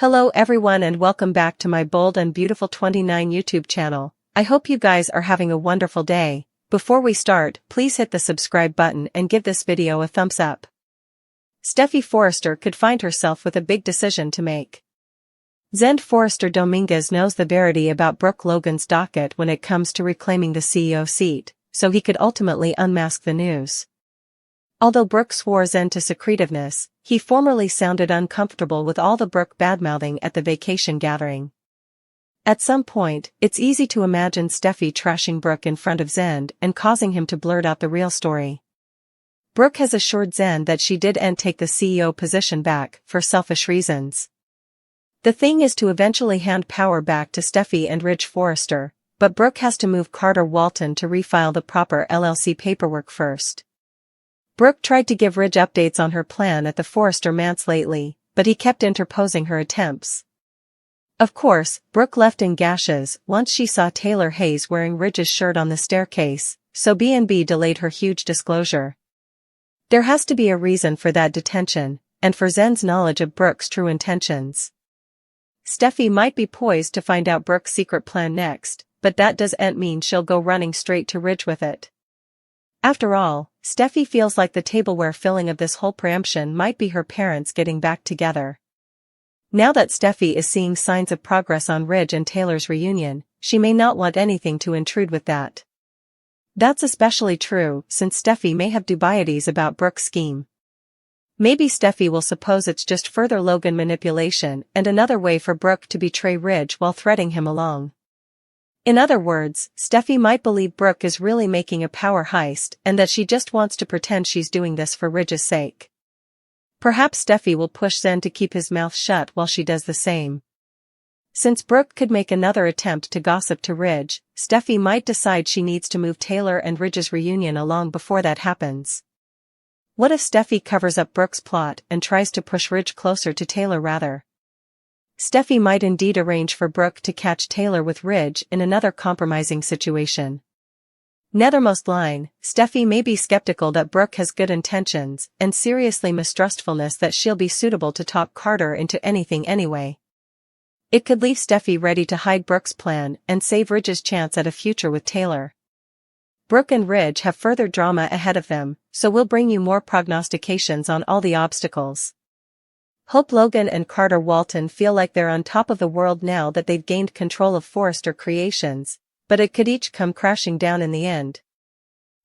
Hello everyone and welcome back to my Bold and Beautiful 29 YouTube channel. I hope you guys are having a wonderful day. Before we start, please hit the subscribe button and give this video a thumbs up. Steffy Forrester could find herself with a big decision to make. Zend Forrester Dominguez knows the verity about Brook Logan's docket when it comes to reclaiming the CEO seat, so he could ultimately unmask the news. Although Brook swore Zend to secretiveness, he formerly sounded uncomfortable with all the Brook badmouthing at the vacation gathering. At some point, it's easy to imagine Steffy trashing Brook in front of Zend and causing him to blurt out the real story. Brook has assured Zend that she didn't take the CEO position back for selfish reasons. The thing is to eventually hand power back to Steffy and Ridge Forrester, but Brook has to move Carter Walton to refile the proper LLC paperwork first. Brook tried to give Ridge updates on her plan at the Forrester manse lately, but he kept interposing her attempts. Of course, Brook left in gashes once she saw Taylor Hayes wearing Ridge's shirt on the staircase, so B&B delayed her huge disclosure. There has to be a reason for that detention, and for Zend's knowledge of Brook's true intentions. Steffy might be poised to find out Brook's secret plan next, but that doesn't mean she'll go running straight to Ridge with it. After all, Steffy feels like the tableware filling of this whole preemption might be her parents getting back together. Now that Steffy is seeing signs of progress on Ridge and Taylor's reunion, she may not want anything to intrude with that. That's especially true since Steffy may have dubieties about Brook's scheme. Maybe Steffy will suppose it's just further Logan manipulation and another way for Brook to betray Ridge while threading him along. In other words, Steffy might believe Brook is really making a power heist and that she just wants to pretend she's doing this for Ridge's sake. Perhaps Steffy will push Zend to keep his mouth shut while she does the same. Since Brook could make another attempt to gossip to Ridge, Steffy might decide she needs to move Taylor and Ridge's reunion along before that happens. What if Steffy covers up Brook's plot and tries to push Ridge closer to Taylor rather? Steffy might indeed arrange for Brook to catch Taylor with Ridge in another compromising situation. Nethermost line, Steffy may be skeptical that Brook has good intentions and seriously mistrustfulness that she'll be suitable to talk Carter into anything anyway. It could leave Steffy ready to hide Brook's plan and save Ridge's chance at a future with Taylor. Brook and Ridge have further drama ahead of them, so we'll bring you more prognostications on all the obstacles. Hope Logan and Carter Walton feel like they're on top of the world now that they've gained control of Forrester Creations, but it could each come crashing down in the end.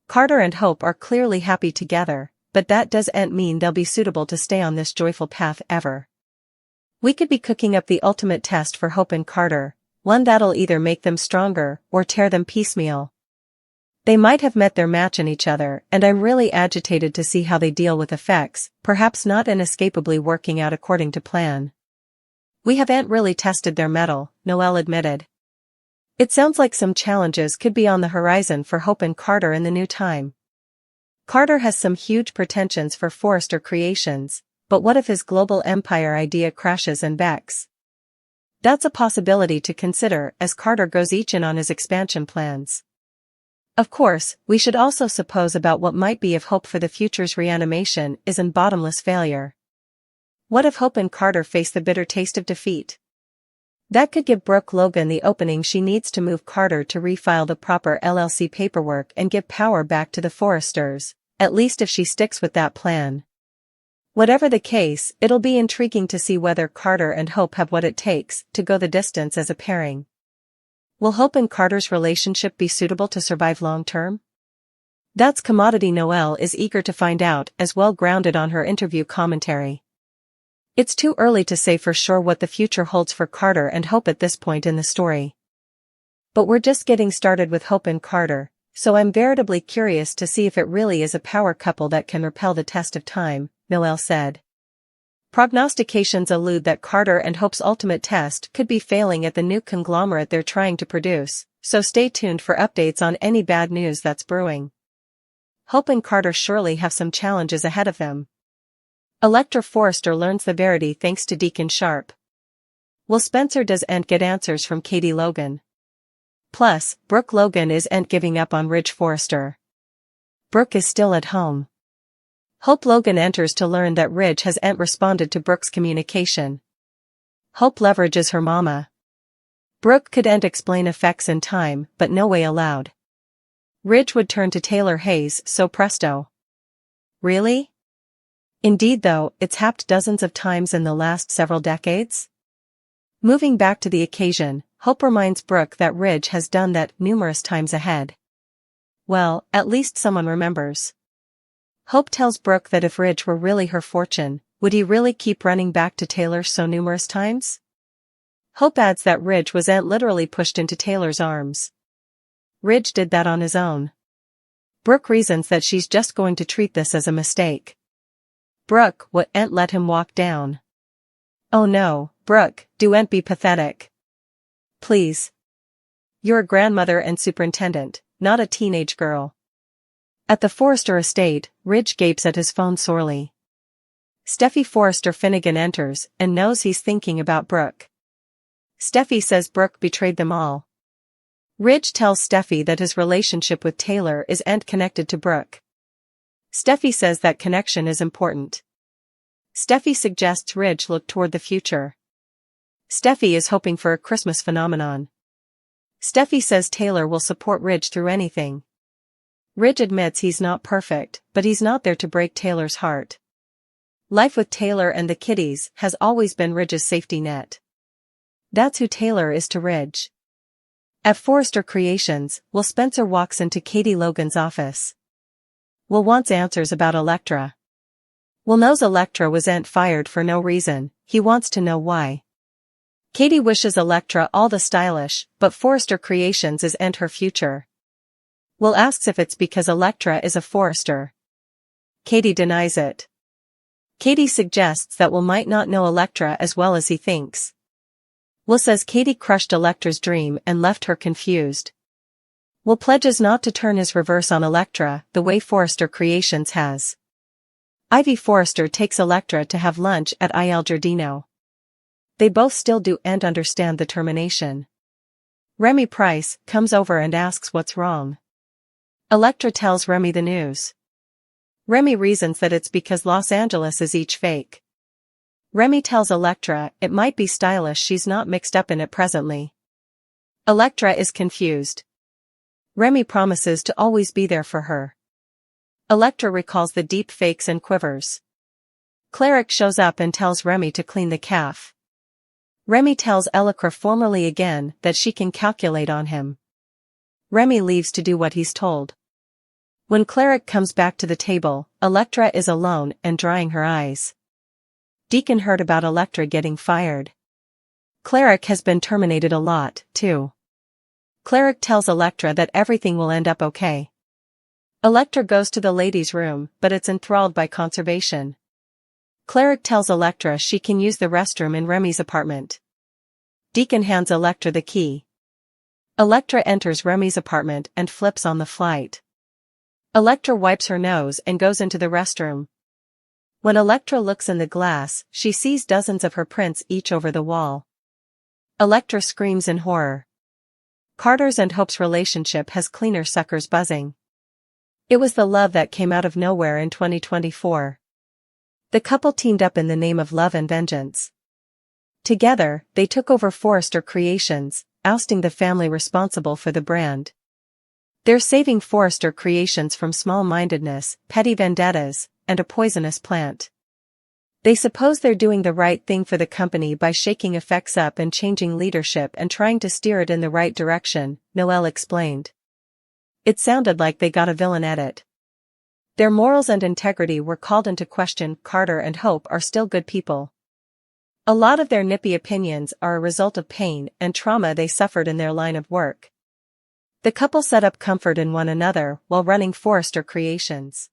Carter and Hope are clearly happy together, but that doesn't mean they'll be suitable to stay on this joyful path ever. We could be cooking up the ultimate test for Hope and Carter, one that'll either make them stronger or tear them piecemeal. They might have met their match in each other, and I'm really agitated to see how they deal with effects, perhaps not inescapably working out according to plan. We haven't really tested their mettle, Noelle admitted. It sounds like some challenges could be on the horizon for Hope and Carter in the new time. Carter has some huge pretensions for Forrester Creations, but what if his global empire idea crashes and backs? That's a possibility to consider as Carter goes each in on his expansion plans. Of course, we should also suppose about what might be if Hope for the Future's reanimation is in bottomless failure. What if Hope and Carter face the bitter taste of defeat? That could give Brook Logan the opening she needs to move Carter to refile the proper LLC paperwork and give power back to the Forresters, at least if she sticks with that plan. Whatever the case, it'll be intriguing to see whether Carter and Hope have what it takes to go the distance as a pairing. Will Hope and Carter's relationship be suitable to survive long-term? That's commodity Noelle is eager to find out as well grounded on her interview commentary. It's too early to say for sure what the future holds for Carter and Hope at this point in the story. But we're just getting started with Hope and Carter, so I'm veritably curious to see if it really is a power couple that can repel the test of time, Noelle said. Prognostications allude that Carter and Hope's ultimate test could be failing at the new conglomerate they're trying to produce, so stay tuned for updates on any bad news that's brewing. Hope and Carter surely have some challenges ahead of them. Electra Forrester learns the verity thanks to Deacon Sharp. Will Spencer doesn't get answers from Katie Logan? Plus, Brook Logan isn't giving up on Ridge Forrester. Brook is still at home. Hope Logan enters to learn that Ridge hasn't responded to Brook's communication. Hope leverages her mama. Brook could and explain effects in time, but no way allowed. Ridge would turn to Taylor Hayes, so presto. Really? Indeed though, it's happened dozens of times in the last several decades. Moving back to the occasion, Hope reminds Brook that Ridge has done that numerous times ahead. Well, at least someone remembers. Hope tells Brook that if Ridge were really her fortune, would he really keep running back to Taylor so numerous times? Hope adds that Ridge was literally pushed into Taylor's arms. Ridge did that on his own. Brook reasons that she's just going to treat this as a mistake. Brook wouldn't let him walk down. Oh no, Brook, don't be pathetic. Please. You're a grandmother and superintendent, not a teenage girl. At the Forrester estate, Ridge gapes at his phone sorely. Steffy Forrester Finnegan enters and knows he's thinking about Brook. Steffy says Brook betrayed them all. Ridge tells Steffy that his relationship with Taylor is connected to Brook. Steffy says that connection is important. Steffy suggests Ridge look toward the future. Steffy is hoping for a Christmas phenomenon. Steffy says Taylor will support Ridge through anything. Ridge admits he's not perfect, but he's not there to break Taylor's heart. Life with Taylor and the kiddies has always been Ridge's safety net. That's who Taylor is to Ridge. At Forrester Creations, Will Spencer walks into Katie Logan's office. Will wants answers about Elektra. Will knows Elektra was fired for no reason, he wants to know why. Katie wishes Elektra all the stylish, but Forrester Creations is her future. Will asks if it's because Elektra is a Forrester. Katie denies it. Katie suggests that Will might not know Elektra as well as he thinks. Will says Katie crushed Elektra's dream and left her confused. Will pledges not to turn his reverse on Elektra the way Forrester Creations has. Ivy Forrester takes Elektra to have lunch at Il Giardino. They both still do and understand the termination. Remy Price comes over and asks what's wrong. Elektra tells Remy the news. Remy reasons that it's because Los Angeles is each fake. Remy tells Elektra it might be stylish she's not mixed up in it presently. Elektra is confused. Remy promises to always be there for her. Elektra recalls the deep fakes and quivers. Cleric shows up and tells Remy to clean the calf. Remy tells Elektra formally again that she can calculate on him. Remy leaves to do what he's told. When Cleric comes back to the table, Elektra is alone and drying her eyes. Deacon heard about Elektra getting fired. Cleric has been terminated a lot, too. Cleric tells Elektra that everything will end up okay. Elektra goes to the ladies' room, but it's enthralled by conservation. Cleric tells Elektra she can use the restroom in Remy's apartment. Deacon hands Elektra the key. Elektra enters Remy's apartment and flips on the flight. Elektra wipes her nose and goes into the restroom. When Elektra looks in the glass, she sees dozens of her prints each over the wall. Elektra screams in horror. Carter's and Hope's relationship has cleaner suckers buzzing. It was the love that came out of nowhere in 2024. The couple teamed up in the name of love and vengeance. Together, they took over Forrester Creations, ousting the family responsible for the brand. They're saving Forrester Creations from small-mindedness, petty vendettas, and a poisonous plant. They suppose they're doing the right thing for the company by shaking effects up and changing leadership and trying to steer it in the right direction, Noel explained. It sounded like they got a villain at it. Their morals and integrity were called into question. Carter and Hope are still good people. A lot of their nippy opinions are a result of pain and trauma they suffered in their line of work. The couple set up comfort in one another while running Forrester Creations.